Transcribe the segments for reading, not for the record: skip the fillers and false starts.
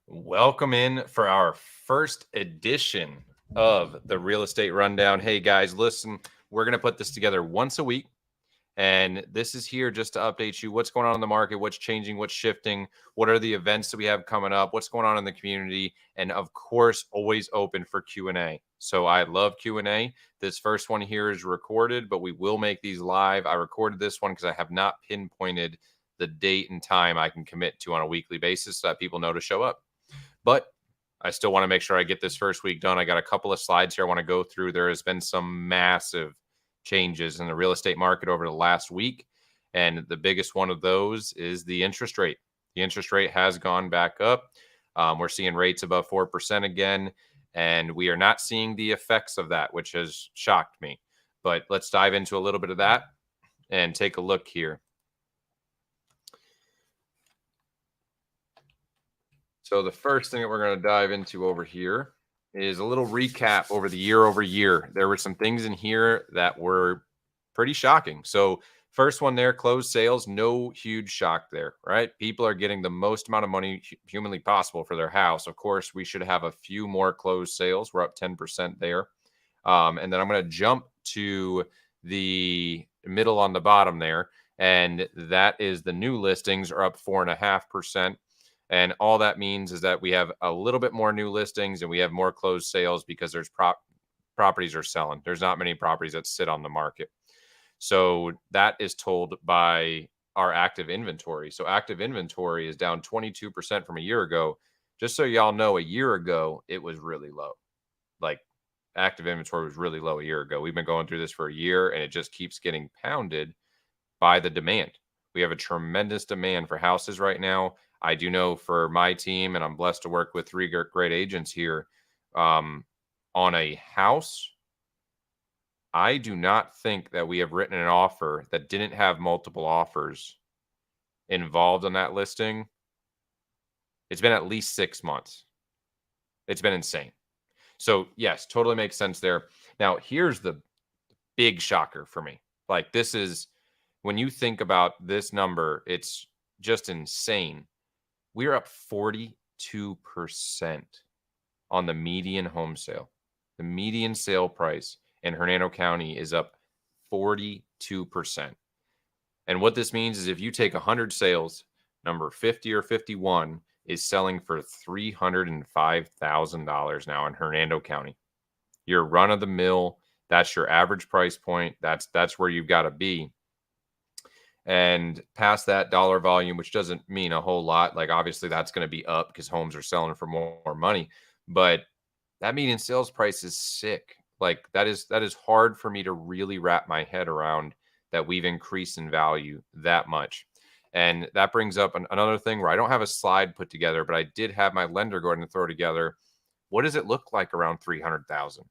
Welcome in for our first edition of the Real Estate Rundown. Hey guys, listen, we're going to put this together once a week. And this is here just to update you what's going on in the market, what's changing, what's shifting, what are the events that we have coming up, what's going on in the community, and of course, always open for Q&A. So I love Q&A. This first one here is recorded, but we will make these live. I recorded this one because I have not pinpointed the date and time I can commit to on a weekly basis so that people know to show up. But I still want to make sure I get this first week done. I got a couple of slides here I want to go through. There has been some massive changes in the real estate market over the last week. And the biggest one of those is the interest rate. The interest rate has gone back up. We're seeing rates above 4% again. And we are not seeing the effects of that, which has shocked me. But let's dive into a little bit of that and take a look here. So the first thing that we're going to dive into over here is a little recap over the year over year. There were some things in here that were pretty shocking. So first one there, closed sales, no huge shock there, right? People are getting the most amount of money humanly possible for their house. Of course, we should have a few more closed sales. We're up 10% there. And then I'm going to jump to the middle on the bottom there. And that is the new listings are up 4.5%. And all that means is that we have a little bit more new listings and we have more closed sales because there's properties are selling. There's not many properties that sit on the market. So that is told by our active inventory. So active inventory is down 22% from a year ago. Just so y'all know, a year ago, it was really low. Like active inventory was really low a year ago. We've been going through this for a year and it just keeps getting pounded by the demand. We have a tremendous demand for houses right now. I do know for my team, and I'm blessed to work with three great agents here on a house. I do not think that we have written an offer that didn't have multiple offers involved on that listing. It's been at least 6 months. It's been insane. So yes, totally makes sense there. Now, here's the big shocker for me. Like this is, when you think about this number, it's just insane. We're up 42% on the median home sale. The median sale price in Hernando County is up 42%. And what this means is if you take 100 sales, number 50 or 51 is selling for $305,000 now in Hernando County. Your run of the mill, that's your average price point. That's where you've got to be. And past that dollar volume, which doesn't mean a whole lot. Like obviously that's going to be up because homes are selling for more money, but that median sales price is sick. Like that is hard for me to really wrap my head around that we've increased in value that much. And that brings up another thing where I don't have a slide put together, but I did have my lender go ahead and throw together. What does it look like around 300,000?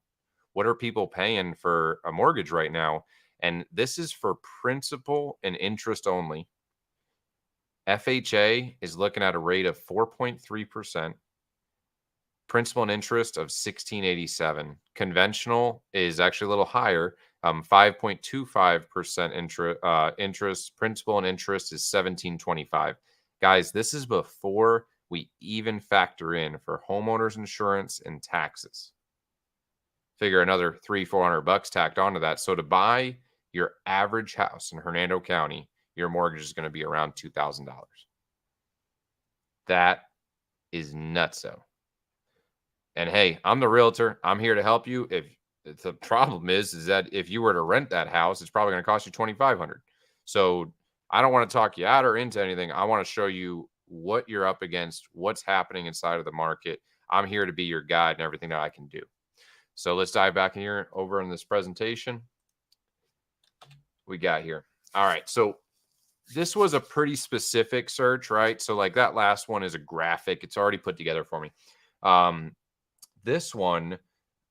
What are people paying for a mortgage right now? And this is for principal and interest only. FHA is looking at a rate of 4.3%. Principal and interest of 1687. Conventional is actually a little higher, 5.25% interest. Principal and interest is 1725. Guys, this is before we even factor in for homeowners insurance and taxes. Figure another $300-400 tacked onto that. So to buy your average house in Hernando County, your mortgage is going to be around $2,000. That is nutso. And hey, I'm the realtor. I'm here to help you. If the problem is that if you were to rent that house, it's probably going to cost you $2,500. So I don't want to talk you out or into anything. I want to show you what you're up against, what's happening inside of the market. I'm here to be your guide and everything that I can do. So let's dive back in here over in this presentation we got here. All right. So this was a pretty specific search, right? So like that last one is a graphic. It's already put together for me. This one,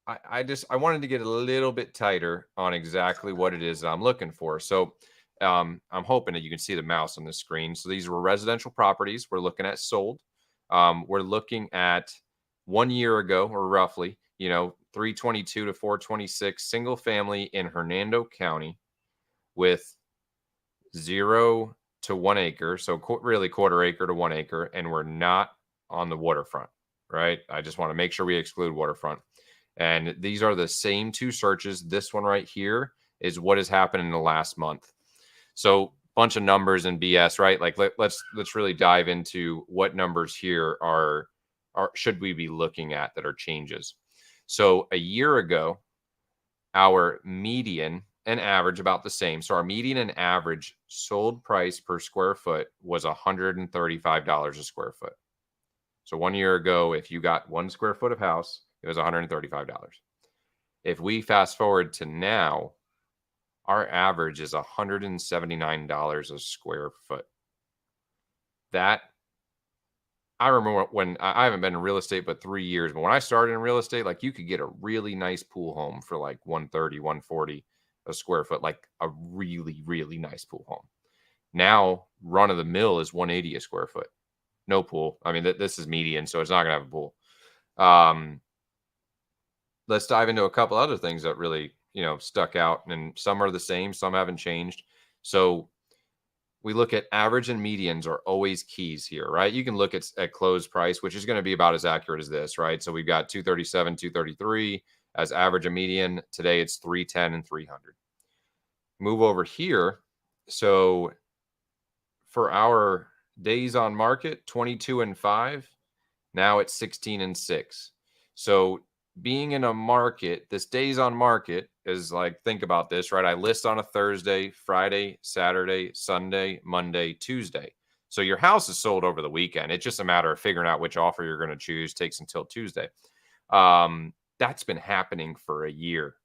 I wanted to get a little bit tighter on exactly what it is that I'm looking for. So I'm hoping that you can see the mouse on the screen. So these were residential properties we're looking at sold. We're looking at 1 year ago, or roughly, 322 to 426 single family in Hernando County with 0 to 1 acre. So really quarter acre to 1 acre. And we're not on the waterfront. right? I just want to make sure we exclude waterfront. And these are the same two searches. This one right here is what has happened in the last month. So bunch of numbers and BS, right? Like let's really dive into what numbers here are should we be looking at that are changes. So a year ago, our median and average about the same. So our median and average sold price per square foot was $135 a square foot. So 1 year ago, if you got 1 square foot of house, it was $135. If we fast forward to now, our average is $179 a square foot. That, I remember when I haven't been in real estate but 3 years, but when I started in real estate, like you could get a really nice pool home for like 130, 140 a square foot, like a really, really nice pool home. Now, run of the mill is 180 a square foot. No pool. I mean, this is median, so it's not going to have a pool. Let's dive into a couple other things that really, stuck out, and some are the same, some haven't changed. So we look at average and medians are always keys here, right? You can look at close price, which is going to be about as accurate as this, right? So we've got 237, 233 as average and median. Today it's 310 and 300. Move over here. So for our days on market, 22 and 5, now it's 16 and 6. So being in a market, this days on market is like, think about this, right? I list on a Thursday, Friday, Saturday, Sunday, Monday, Tuesday. So your house is sold over the weekend. It's just a matter of figuring out which offer you're going to choose. Takes until Tuesday. That's been happening for a year.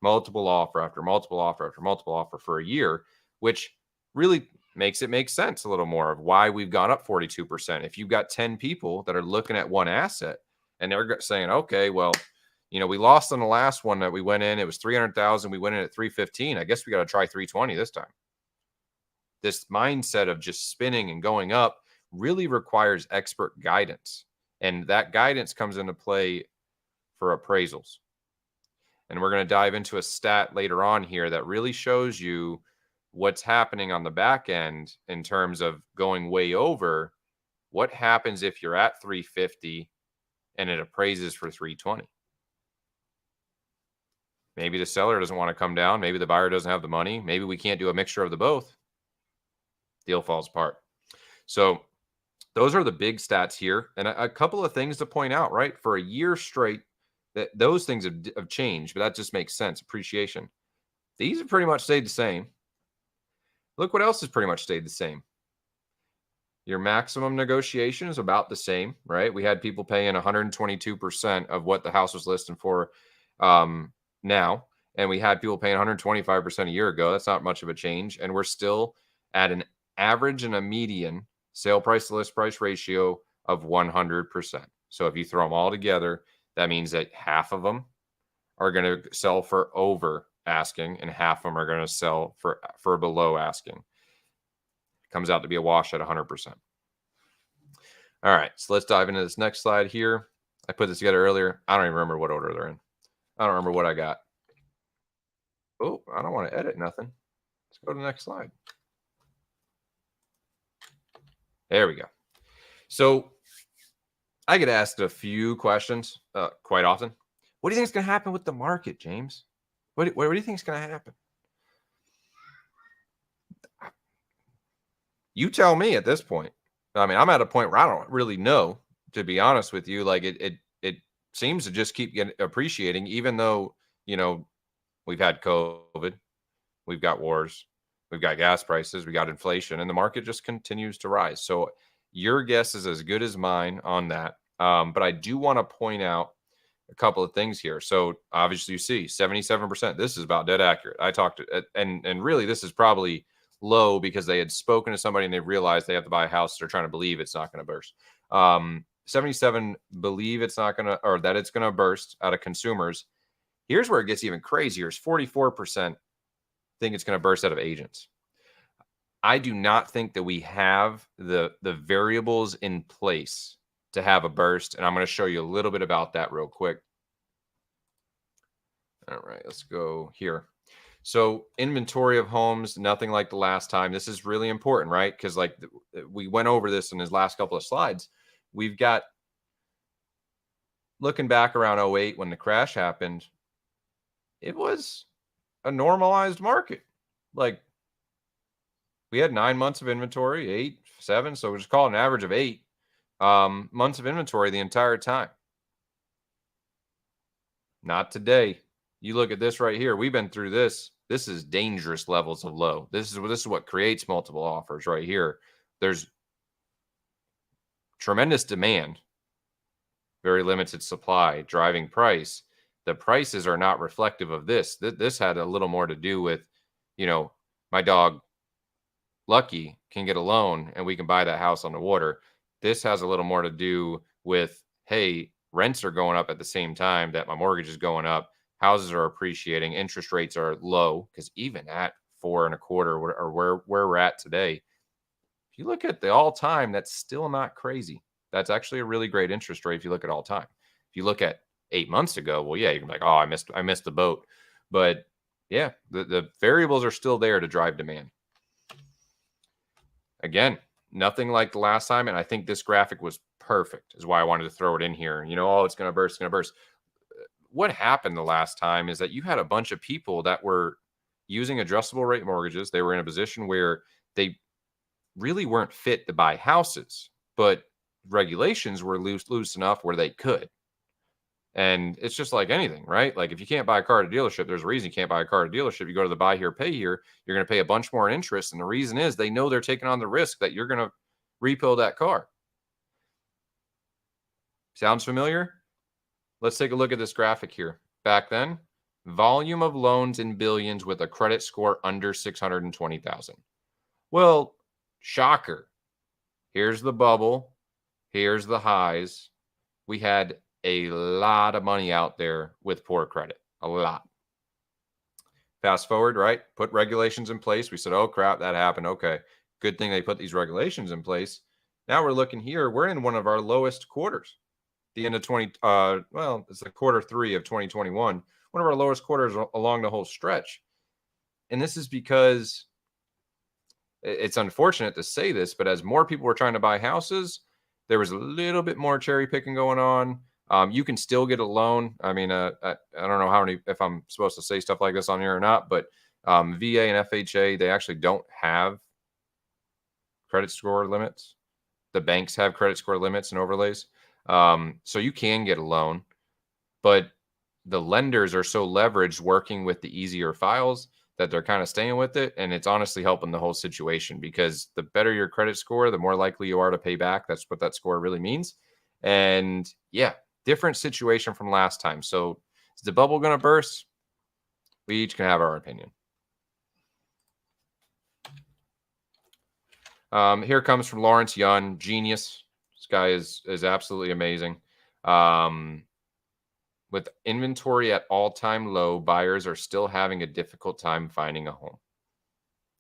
Multiple offer after multiple offer after multiple offer for a year, which really makes it make sense a little more of why we've gone up 42%. If you've got 10 people that are looking at one asset and they're saying, okay, well, we lost on the last one that we went in. It was 300,000. We went in at 315. I guess we got to try 320 this time. This mindset of just spinning and going up really requires expert guidance. And that guidance comes into play for appraisals. And we're going to dive into a stat later on here that really shows you what's happening on the back end in terms of going way over. What happens if you're at 350 and it appraises for 320? Maybe the seller doesn't want to come down. Maybe the buyer doesn't have the money. Maybe we can't do a mixture of the both. Deal falls apart. So those are the big stats here. And a couple of things to point out, right? For a year straight, that those things have changed, but that just makes sense. Appreciation. These have pretty much stayed the same. Look what else has pretty much stayed the same. Your maximum negotiation is about the same, right? We had people paying 122% of what the house was listing for now, and we had people paying 125% a year ago. That's not much of a change, and we're still at an average and a median sale price to list price ratio of 100%. So if you throw them all together, that means that half of them are going to sell for over asking and half of them are going to sell for below asking. It comes out to be a wash at 100%. All right, so let's dive into this next slide here. I put this together earlier. I don't even remember what order they're in. I don't remember what I got. Oh, I don't want to edit nothing. Let's go to the next slide. There we go. So I get asked a few questions quite often. What do you think is going to happen with the market, James? What do you think is going to happen? You tell me at this point. I mean, I'm at a point where I don't really know, to be honest with you. Like it seems to just keep getting appreciating, even though, we've had COVID, we've got wars, we've got gas prices, we got inflation, and the market just continues to rise. So your guess is as good as mine on that. But I do want to point out a couple of things here. So obviously you see 77%. This is about dead accurate. I talked to, and really this is probably low because they had spoken to somebody and they realized they have to buy a house. They're trying to believe it's not going to burst. 77 believe it's not going to, or that it's going to burst out of consumers. Here's where it gets even crazier. Is 44% think it's going to burst out of agents. I do not think that we have the variables in place to have a burst. And I'm going to show you a little bit about that real quick. All right, let's go here. So inventory of homes, nothing like the last time. This is really important, right? Because like we went over this in his last couple of slides. We've got looking back around '08 when the crash happened, it was a normalized market. Like, we had 9 months of inventory, 8, 7, so we'll just call it an average of 8 months of inventory the entire time. Not today. You look at this right here. We've been through this. This is dangerous levels of low. This is what creates multiple offers right here. There's tremendous demand, very limited supply, driving price. The prices are not reflective of this. This had a little more to do with, my dog Lucky can get a loan and we can buy that house on the water. This has a little more to do with, hey, rents are going up at the same time that my mortgage is going up. Houses are appreciating. Interest rates are low, because even at 4.25 or where we're at today, if you look at the all time, that's still not crazy. That's actually a really great interest rate if you look at all time. If you look at 8 months ago, well, yeah, you can be like, oh, I missed the boat. But yeah, the variables are still there to drive demand. Again, nothing like the last time, and I think this graphic was perfect, is why I wanted to throw it in here. Oh, it's going to burst, it's going to burst. What happened the last time is that you had a bunch of people that were using adjustable rate mortgages. They were in a position where they really weren't fit to buy houses, but regulations were loose enough where they could. And it's just like anything, right? Like, if you can't buy a car at a dealership, there's a reason you can't buy a car at a dealership. You go to the buy here, pay here, you're going to pay a bunch more in interest. And the reason is they know they're taking on the risk that you're going to repo that car. Sounds familiar? Let's take a look at this graphic here. Back then, volume of loans in billions with a credit score under 620,000. Well, shocker. Here's the bubble. Here's the highs. We had a lot of money out there with poor credit. A lot. Fast forward, right? Put regulations in place. We said, oh, crap, that happened. Okay. Good thing they put these regulations in place. Now we're looking here. We're in one of our lowest quarters. The end of it's the quarter 3 of 2021. One of our lowest quarters along the whole stretch. And this is because it's unfortunate to say this, but as more people were trying to buy houses, there was a little bit more cherry picking going on. You can still get a loan. I mean, I don't know if I'm supposed to say stuff like this on here or not, but VA and FHA, they actually don't have credit score limits. The banks have credit score limits and overlays. So you can get a loan, but the lenders are so leveraged working with the easier files that they're kind of staying with it. And it's honestly helping the whole situation, because the better your credit score, the more likely you are to pay back. That's what that score really means. And yeah, different situation from last time. So is the bubble going to burst? We each can have our opinion. Here comes from Lawrence Yun, genius. This guy is absolutely amazing. With inventory at all-time low, buyers are still having a difficult time finding a home.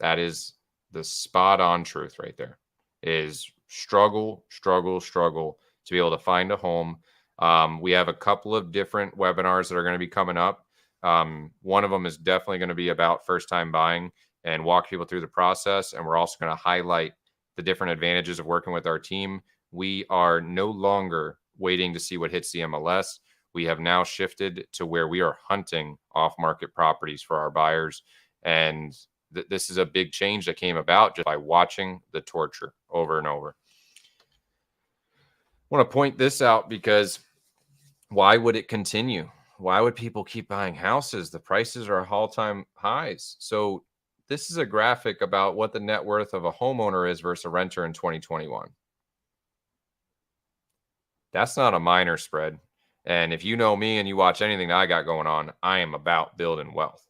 That is the spot-on truth right there. Is struggle to be able to find a home. We have a couple of different webinars that are going to be coming up. One of them is definitely going to be about first-time buying and walk people through the process. And we're also going to highlight the different advantages of working with our team. We are no longer waiting to see what hits the MLS. We have now shifted to where we are hunting off-market properties for our buyers. And this is a big change that came about just by watching the torture over and over. I want to point this out because why would it continue? Why would people keep buying houses? The prices are all-time highs. So this is a graphic about what the net worth of a homeowner is versus a renter in 2021. That's not a minor spread. And if you know me and you watch anything that I got going on, I am about building wealth.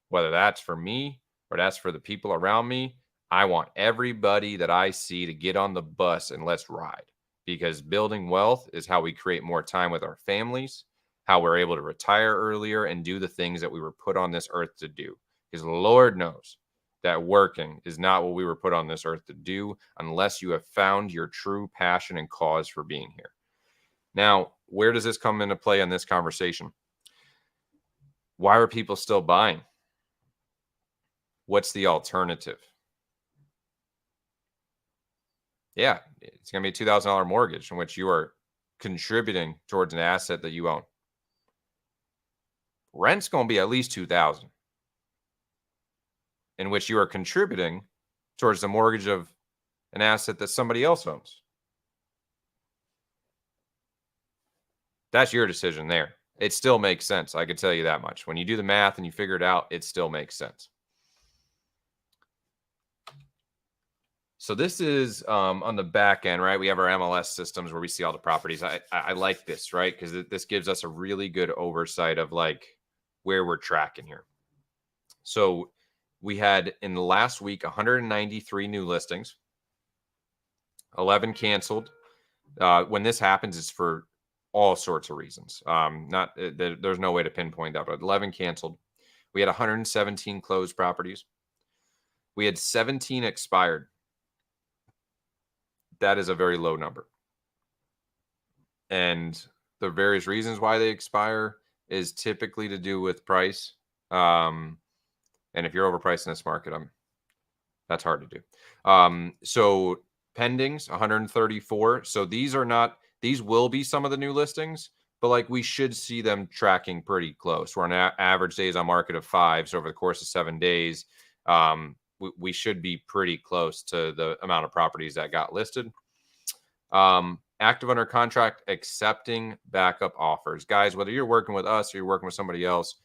Whether that's for me or that's for the people around me, I want everybody that I see to get on the bus and let's ride. Because building wealth is how we create more time with our families, how we're able to retire earlier and do the things that we were put on this earth to do. Because Lord knows that working is not what we were put on this earth to do unless you have found your true passion and cause for being here. Now, where does this come into play in this conversation? Why are people still buying? What's the alternative? Yeah, it's going to be a $2,000 mortgage in which you are contributing towards an asset that you own. Rent's going to be at least $2,000, in which you are contributing towards the mortgage of an asset that somebody else owns. That's your decision there. It still makes sense. I can tell you that much. When you do the math and you figure it out, it still makes sense. So this is on the back end, right? We have our MLS systems where we see all the properties. I like this, right? Because this gives us a really good oversight of like where we're tracking here. So we had in the last week 193 new listings, 11 canceled. When this happens, it's for all sorts of reasons. There's no way to pinpoint that, but 11 canceled. We had 117 closed properties. We had 17 expired. That is a very low number. And the various reasons why they expire is typically to do with price. And if you're overpriced in this market, that's hard to do. So pendings, 134. So these will be some of the new listings, but like we should see them tracking pretty close. We're on average days on market of 5. So over the course of 7 days, we should be pretty close to the amount of properties that got listed. Active under contract, accepting backup offers. Guys, whether you're working with us or you're working with somebody else,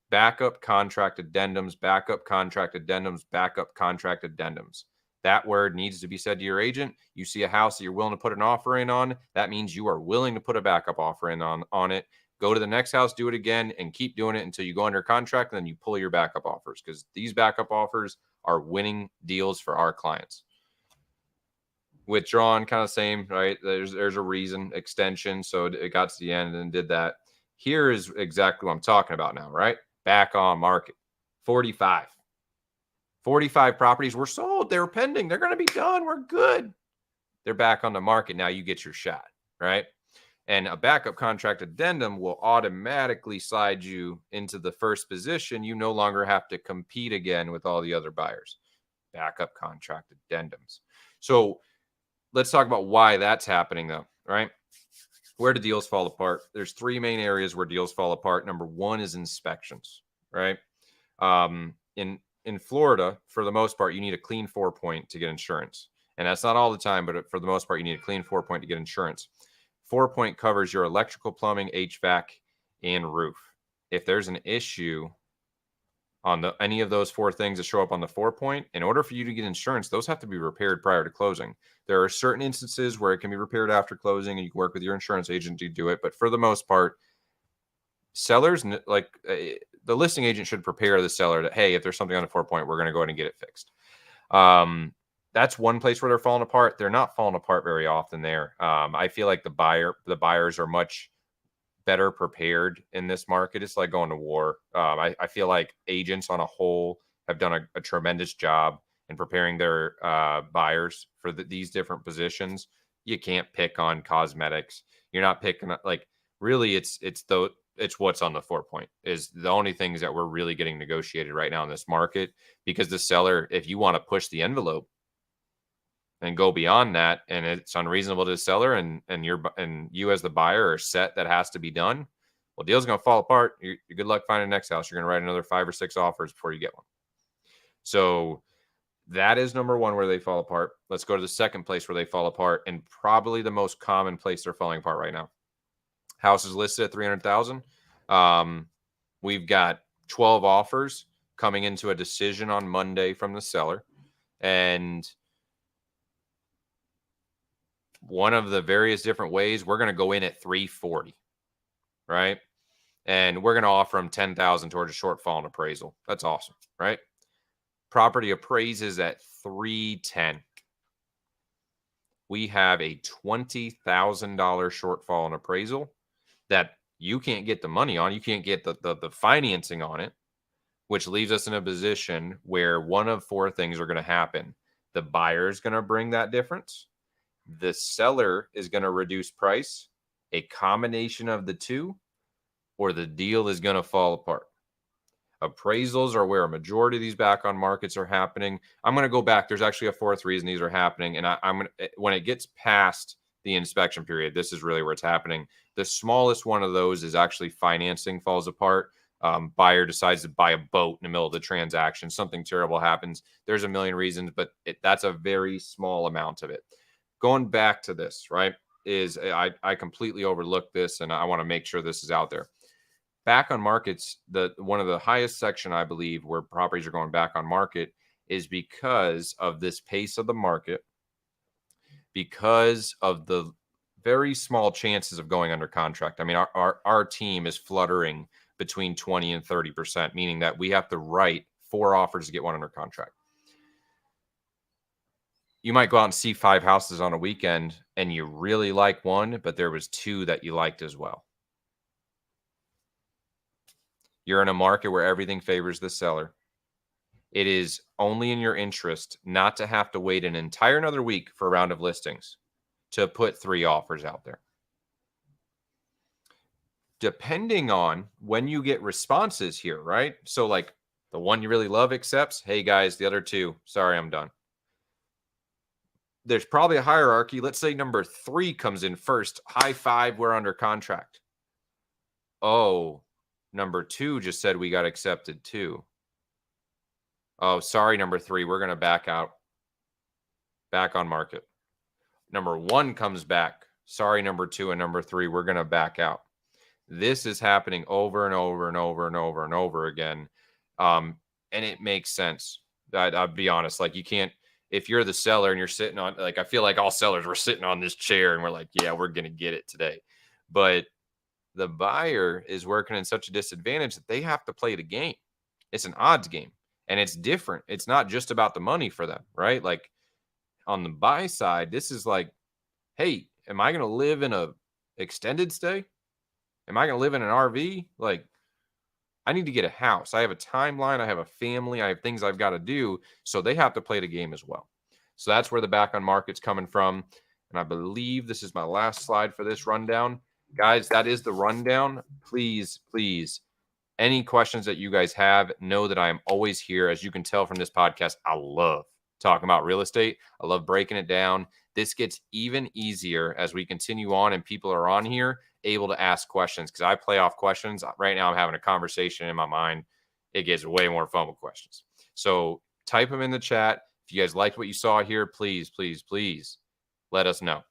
backup contract addendums, backup contract addendums, backup contract addendums. That word needs to be said to your agent. You see a house that you're willing to put an offer in on, that means you are willing to put a backup offer in on it. Go to the next house, do it again, and keep doing it until you go under contract, and then you pull your backup offers, because these backup offers are winning deals for our clients. Withdrawn, kind of same, right? There's a reason, extension, so it got to the end and did that. Here is exactly what I'm talking about now, right? Back on market, 45 properties were sold. They were pending. They're going to be done. We're good. They're back on the market. Now you get your shot, right? And a backup contract addendum will automatically slide you into the first position. You no longer have to compete again with all the other buyers. Backup contract addendums. So let's talk about why that's happening, though, right? Where do deals fall apart? There's 3 main areas where deals fall apart. Number 1 is inspections, right? In Florida, for the most part, you need a clean 4-point to get insurance. And that's not all the time, but for the most part, you need a clean 4-point to get insurance. 4-point covers your electrical, plumbing, HVAC, and roof. If there's an issue on any of those 4 things that show up on the 4-point, in order for you to get insurance, those have to be repaired prior to closing. There are certain instances where it can be repaired after closing, and you can work with your insurance agent to do it. But for the most part, sellers, like the listing agent, should prepare the seller that, hey, if there's something on the 4-point, we're going to go ahead and get it fixed. That's one place where they're falling apart. They're not falling apart very often there. I feel like the buyers are much better prepared in this market. It's like going to war. I feel like agents on a whole have done a tremendous job in preparing their buyers for these different positions. You can't pick on cosmetics. You're not picking, like, really it's what's on the 4-point is the only things that we're really getting negotiated right now in this market, because the seller, if you want to push the envelope and go beyond that, and it's unreasonable to the seller, and you as the buyer are set that has to be done, well, deal's going to fall apart. You're good luck finding the next house. You're going to write another 5 or 6 offers before you get one. So that is number 1 where they fall apart. Let's go to the second place where they fall apart, and probably the most common place they're falling apart right now. House is listed at $300,000. We've got 12 offers coming into a decision on Monday from the seller, and one of the various different ways, we're going to go in at 340, right? And we're going to offer them 10,000 towards a shortfall in appraisal. That's awesome, right? Property appraises at 310. We have a $20,000 shortfall in appraisal that you can't get the money on. You can't get the financing on it, which leaves us in a position where one of 4 things are going to happen. The buyer is going to bring that difference. The seller is going to reduce price, a combination of the two, or the deal is going to fall apart. Appraisals are where a majority of these back on markets are happening. I'm going to go back. There's actually a 4th reason these are happening. And I'm going to, when it gets past the inspection period. This is really where it's happening. The smallest one of those is actually financing falls apart. Buyer decides to buy a boat in the middle of the transaction. Something terrible happens. There's a million reasons, but that's a very small amount of it. Going back to this, right, is I completely overlooked this, and I want to make sure this is out there. Back on markets, the one of the highest section, I believe, where properties are going back on market is because of this pace of the market, because of the very small chances of going under contract. I mean, our team is fluttering between 20 and 30%, meaning that we have to write 4 offers to get one under contract. You might go out and see 5 houses on a weekend and you really like one, but there was 2 that you liked as well. You're in a market where everything favors the seller. It is only in your interest not to have to wait an entire another week for a round of listings to put 3 offers out there. Depending on when you get responses here, right? So like the one you really love accepts, hey guys, the other 2, sorry, I'm done. There's probably a hierarchy. Let's say number 3 comes in first. High five, we're under contract. Oh, number 2 just said we got accepted too. Oh, sorry, number 3, we're going to back out. Back on market. Number 1 comes back. Sorry, number 2 and number 3, we're going to back out. This is happening over and over and over and over and over again. And it makes sense. I'll be honest. Like, you can't, if you're the seller and you're sitting on, like, I feel like all sellers were sitting on this chair and we're like, yeah, we're going to get it today. But the buyer is working in such a disadvantage that they have to play the game. It's an odds game and it's different. It's not just about the money for them, right? Like on the buy side, this is like, hey, am I going to live in a extended stay? Am I going to live in an RV? Like, I need to get a house. I have a timeline. I have a family. I have things I've got to do. So they have to play the game as well. So that's where the back on market's coming from. And I believe this is my last slide for this rundown. Guys, that is the rundown. Please, please, any questions that you guys have, know that I am always here. As you can tell from this podcast, I love talking about real estate. I love breaking it down. This gets even easier as we continue on and people are on here able to ask questions because I play off questions. Right now I'm having a conversation in my mind. It gets way more fun with questions. So type them in the chat. If you guys liked what you saw here, please, please, please let us know.